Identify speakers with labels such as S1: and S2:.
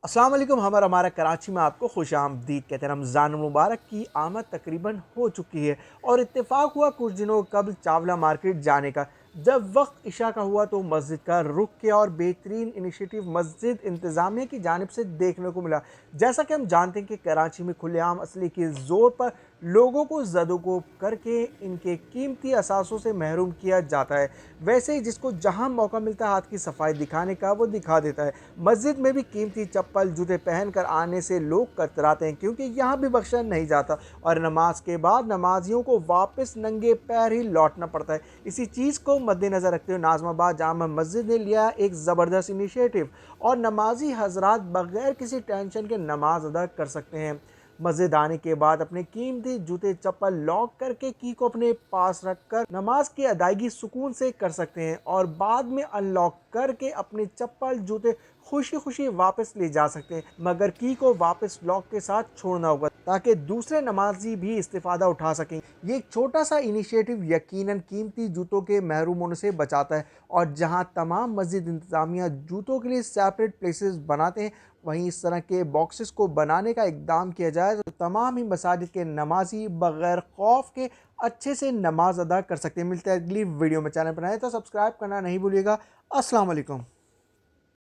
S1: अस्सलाम वालेकुम। हमारा कराची में आपको खुशामदीद कहते हैं। रमज़ान मुबारक की आमद तकरीबन हो चुकी है और इत्तेफाक हुआ कुछ दिनों कबल चावला मार्केट जाने का। जब वक्त इशा का हुआ तो मस्जिद का रुख किया और बेहतरीन इनिशिएटिव मस्जिद इंतज़ामिया की जानिब से देखने को मिला। जैसा कि हम जानते हैं कि कराची में खुलेआम असली के ज़ोर पर लोगों को ज़दोकोब करके इनके कीमती असासों से महरूम किया जाता है। वैसे ही जिसको जहाँ मौका मिलता है हाथ की सफाई दिखाने का वो दिखा देता है। मस्जिद में भी कीमती चप्पल जूते पहनकर आने से लोग कतराते हैं क्योंकि यहाँ भी बख्शा नहीं जाता और नमाज के बाद नमाजियों को वापस नंगे पैर ही लौटना पड़ता है। इसी चीज़ को मद्देनज़र रखते हुए नाज़माबाद जामा मस्जिद ने लिया एक ज़बरदस्त इनिशिएटिव और नमाजी हजरात बगैर किसी टेंशन के नमाज अदा कर सकते हैं। मस्जिद आने के बाद अपने कीमती जूते चप्पल लॉक करके की को अपने पास रखकर नमाज की अदायगी सुकून से कर सकते हैं और बाद में अनलॉक करके अपने चप्पल जूते खुशी खुशी वापस ले जा सकते हैं, मगर की को वापस लॉक के साथ छोड़ना होगा ताकि दूसरे नमाजी भी इस्तेफादा उठा सकें। ये एक छोटा सा इनिशिएटिव यकीनन कीमती जूतों के महरूम होने से बचाता है और जहां तमाम मस्जिद इंतजामिया जूतों के लिए सेपरेट प्लेसेस बनाते हैं, वहीं इस तरह के बॉक्सेस को बनाने का इकदाम किया जाए तो तमाम ही मसाजिद के नमाजी बगैर खौफ के अच्छे से नमाज अदा कर सकते हैं। मिलते हैं अगली वीडियो में। चैनल बनाए तो सब्सक्राइब करना नहीं भूलिएगा। अस्सलाम वालेकुम।